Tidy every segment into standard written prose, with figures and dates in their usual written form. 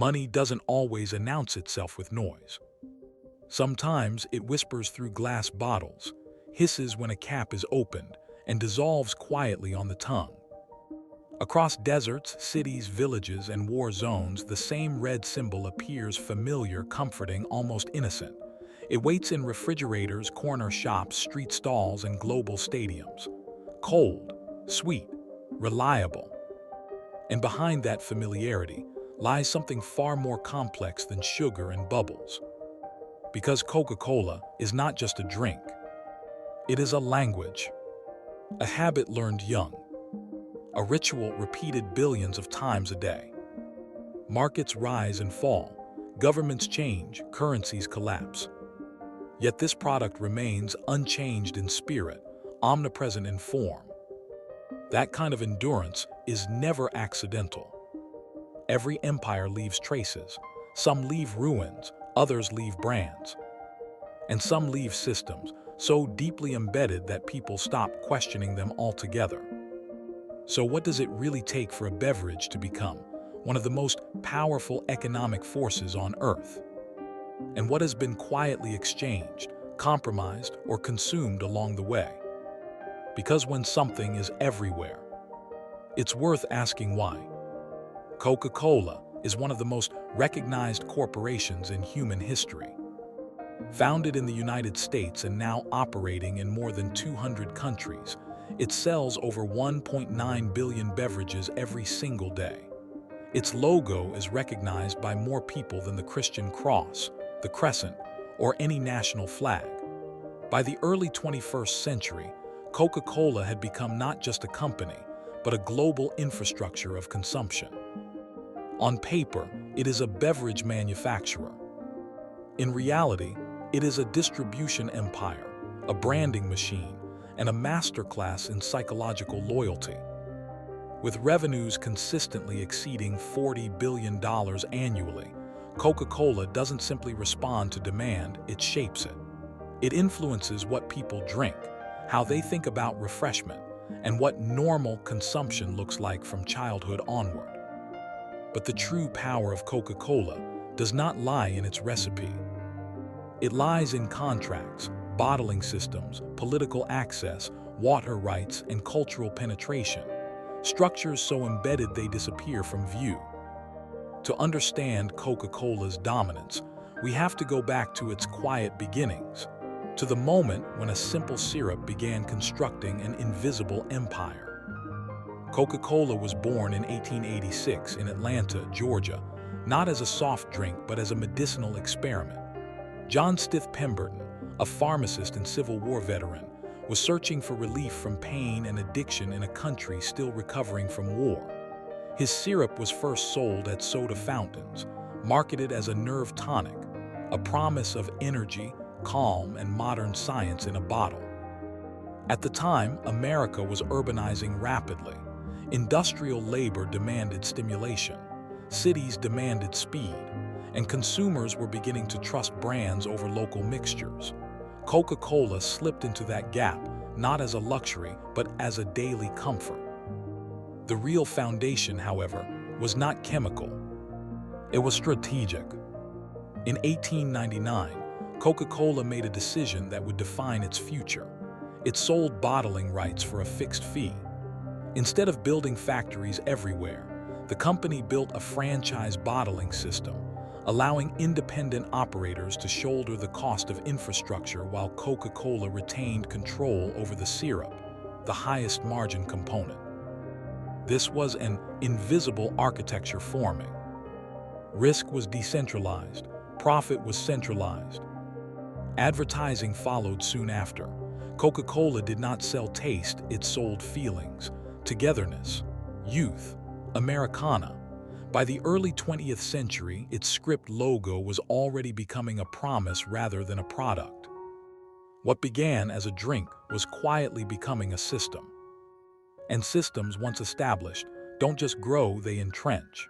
Money doesn't always announce itself with noise. Sometimes it whispers through glass bottles, hisses when a cap is opened, and dissolves quietly on the tongue. Across deserts, cities, villages, and war zones, the same red symbol appears familiar, comforting, almost innocent. It waits in refrigerators, corner shops, street stalls, and global stadiums. Cold, sweet, reliable. And behind that familiarity lies something far more complex than sugar and bubbles. Because Coca-Cola is not just a drink. It is a language, a habit learned young, a ritual repeated billions of times a day. Markets rise and fall, governments change, currencies collapse. Yet this product remains unchanged in spirit, omnipresent in form. That kind of endurance is never accidental. Every empire leaves traces. Some leave ruins, others leave brands. And some leave systems so deeply embedded that people stop questioning them altogether. So what does it really take for a beverage to become one of the most powerful economic forces on Earth? And what has been quietly exchanged, compromised, or consumed along the way? Because when something is everywhere, it's worth asking why. Coca-Cola is one of the most recognized corporations in human history. Founded in the United States and now operating in more than 200 countries, it sells over 1.9 billion beverages every single day. Its logo is recognized by more people than the Christian cross, the crescent, or any national flag. By the early 21st century, Coca-Cola had become not just a company, but a global infrastructure of consumption. On paper, it is a beverage manufacturer. In reality, it is a distribution empire, a branding machine, and a masterclass in psychological loyalty. With revenues consistently exceeding $40 billion annually, Coca-Cola doesn't simply respond to demand, it shapes it. It influences what people drink, how they think about refreshment, and what normal consumption looks like from childhood onward. But the true power of Coca-Cola does not lie in its recipe. It lies in contracts, bottling systems, political access, water rights, and cultural penetration, structures so embedded they disappear from view. To understand Coca-Cola's dominance, we have to go back to its quiet beginnings, to the moment when a simple syrup began constructing an invisible empire. Coca-Cola was born in 1886 in Atlanta, Georgia, not as a soft drink but as a medicinal experiment. John Stith Pemberton, a pharmacist and Civil War veteran, was searching for relief from pain and addiction in a country still recovering from war. His syrup was first sold at soda fountains, marketed as a nerve tonic, a promise of energy, calm, and modern science in a bottle. At the time, America was urbanizing rapidly. Industrial labor demanded stimulation, cities demanded speed, and consumers were beginning to trust brands over local mixtures. Coca-Cola slipped into that gap, not as a luxury, but as a daily comfort. The real foundation, however, was not chemical. It was strategic. In 1899, Coca-Cola made a decision that would define its future. It sold bottling rights for a fixed fee. Instead of building factories everywhere, the company built a franchise bottling system, allowing independent operators to shoulder the cost of infrastructure while Coca-Cola retained control over the syrup, the highest margin component. This was an invisible architecture forming. Risk was decentralized, profit was centralized. Advertising followed soon after. Coca-Cola did not sell taste, it sold feelings, togetherness, youth, Americana. By the early 20th century, its script logo was already becoming a promise rather than a product. What began as a drink was quietly becoming a system. And systems, once established, don't just grow, they entrench.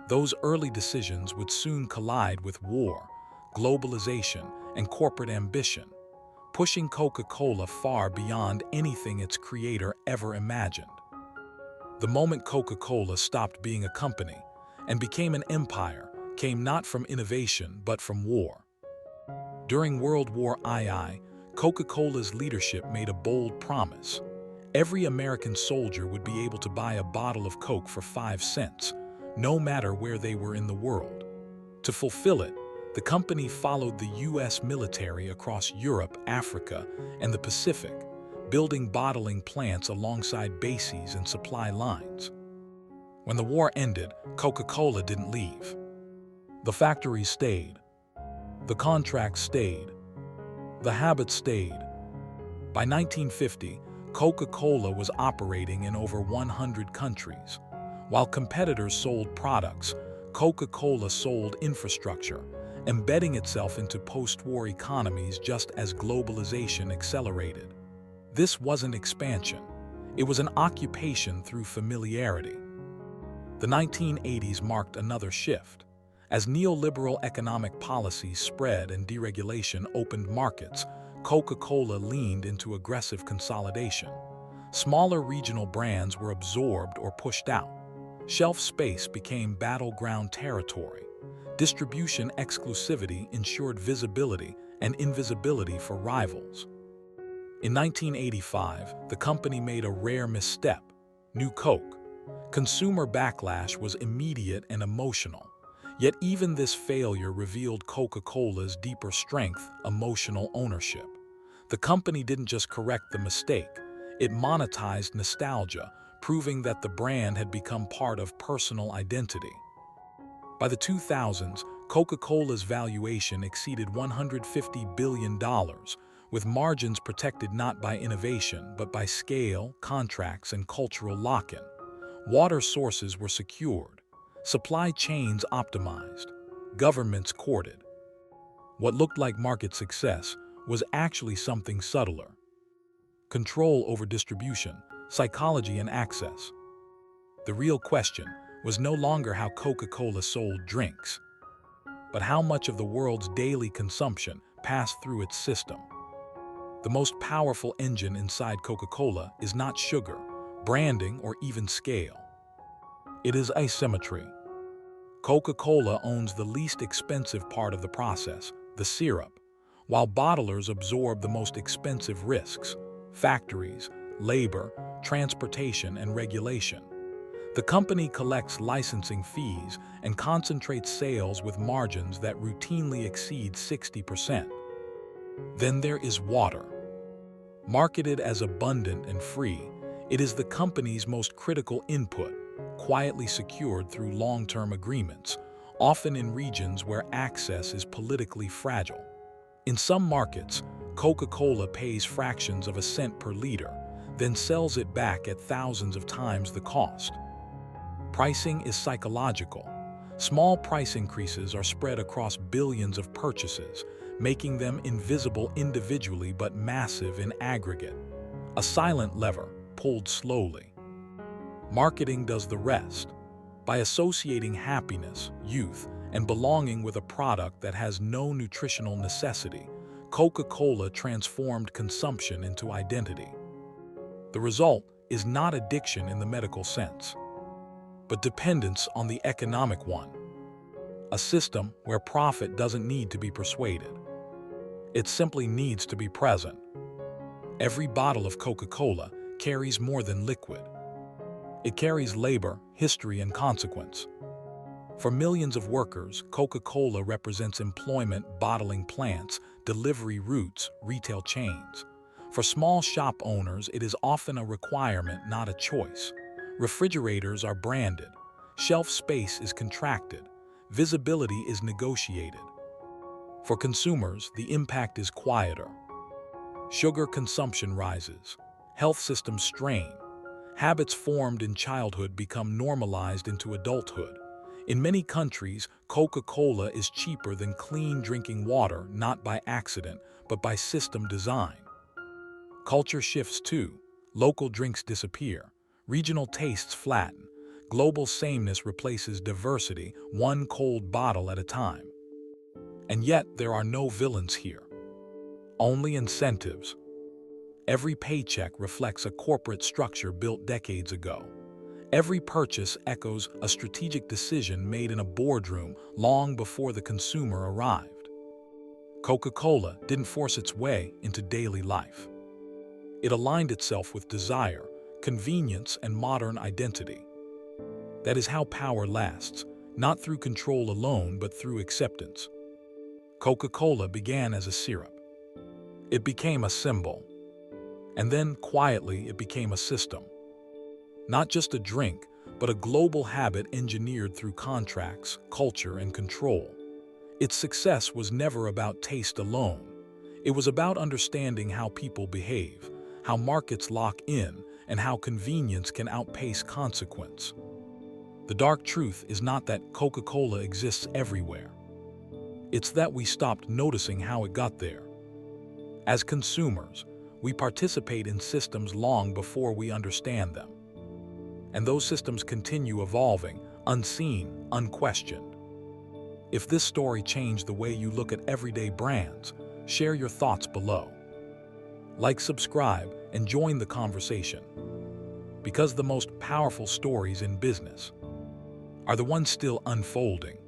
Those early decisions would soon collide with war, globalization, and corporate ambition, pushing Coca-Cola far beyond anything its creator ever imagined. The moment Coca-Cola stopped being a company and became an empire, came not from innovation but from war. During World War II, Coca-Cola's leadership made a bold promise. Every American soldier would be able to buy a bottle of Coke for 5 cents, no matter where they were in the world. To fulfill it, the company followed the U.S. military across Europe, Africa, and the Pacific, building bottling plants alongside bases and supply lines. When the war ended, Coca-Cola didn't leave. The factories stayed. The contracts stayed. The habits stayed. By 1950, Coca-Cola was operating in over 100 countries. While competitors sold products, Coca-Cola sold infrastructure, embedding itself into post-war economies just as globalization accelerated. This wasn't expansion. It was an occupation through familiarity. The 1980s marked another shift. As neoliberal economic policies spread and deregulation opened markets, Coca-Cola leaned into aggressive consolidation. Smaller regional brands were absorbed or pushed out. Shelf space became battleground territory. Distribution exclusivity ensured visibility and invisibility for rivals. In 1985, the company made a rare misstep: New Coke. Consumer backlash was immediate and emotional. Yet even this failure revealed Coca-Cola's deeper strength: emotional ownership. The company didn't just correct the mistake, it monetized nostalgia, proving that the brand had become part of personal identity. By the 2000s, Coca-Cola's valuation exceeded $150 billion, with margins protected not by innovation but by scale, contracts, and cultural lock-in. Water sources were secured, supply chains optimized, governments courted. What looked like market success was actually something subtler: control over distribution, psychology, and access. The real question was no longer how Coca-Cola sold drinks, but how much of the world's daily consumption passed through its system. The most powerful engine inside Coca-Cola is not sugar, branding, or even scale. It is asymmetry. Coca-Cola owns the least expensive part of the process, the syrup, while bottlers absorb the most expensive risks: factories, labor, transportation, and regulation. The company collects licensing fees and concentrates sales with margins that routinely exceed 60%. Then there is water. Marketed as abundant and free, it is the company's most critical input, quietly secured through long-term agreements, often in regions where access is politically fragile. In some markets, Coca-Cola pays fractions of a cent per liter, then sells it back at thousands of times the cost. Pricing is psychological. Small price increases are spread across billions of purchases, making them invisible individually but massive in aggregate. A silent lever, pulled slowly. Marketing does the rest. By associating happiness, youth, and belonging with a product that has no nutritional necessity, Coca-Cola transformed consumption into identity. The result is not addiction in the medical sense, but dependence on the economic one. A system where profit doesn't need to be persuaded. It simply needs to be present. Every bottle of Coca-Cola carries more than liquid. It carries labor, history, and consequence. For millions of workers, Coca-Cola represents employment, bottling plants, delivery routes, retail chains. For small shop owners, it is often a requirement, not a choice. Refrigerators are branded. Shelf space is contracted. Visibility is negotiated. For consumers, the impact is quieter. Sugar consumption rises. Health systems strain. Habits formed in childhood become normalized into adulthood. In many countries, Coca-Cola is cheaper than clean drinking water, not by accident, but by system design. Culture shifts too. Local drinks disappear. Regional tastes flatten. Global sameness replaces diversity, one cold bottle at a time. And yet, there are no villains here. Only incentives. Every paycheck reflects a corporate structure built decades ago. Every purchase echoes a strategic decision made in a boardroom long before the consumer arrived. Coca-Cola didn't force its way into daily life. It aligned itself with desire, convenience, and modern identity. That is how power lasts, not through control alone, but through acceptance. Coca-Cola began as a syrup. It became a symbol. And then, quietly, it became a system. Not just a drink, but a global habit engineered through contracts, culture, and control. Its success was never about taste alone. It was about understanding how people behave, how markets lock in, and how convenience can outpace consequence. The dark truth is not that Coca-Cola exists everywhere. It's that we stopped noticing how it got there. As consumers, we participate in systems long before we understand them. And those systems continue evolving, unseen, unquestioned. If this story changed the way you look at everyday brands, share your thoughts below. Like, subscribe, and join the conversation. Because the most powerful stories in business are the ones still unfolding.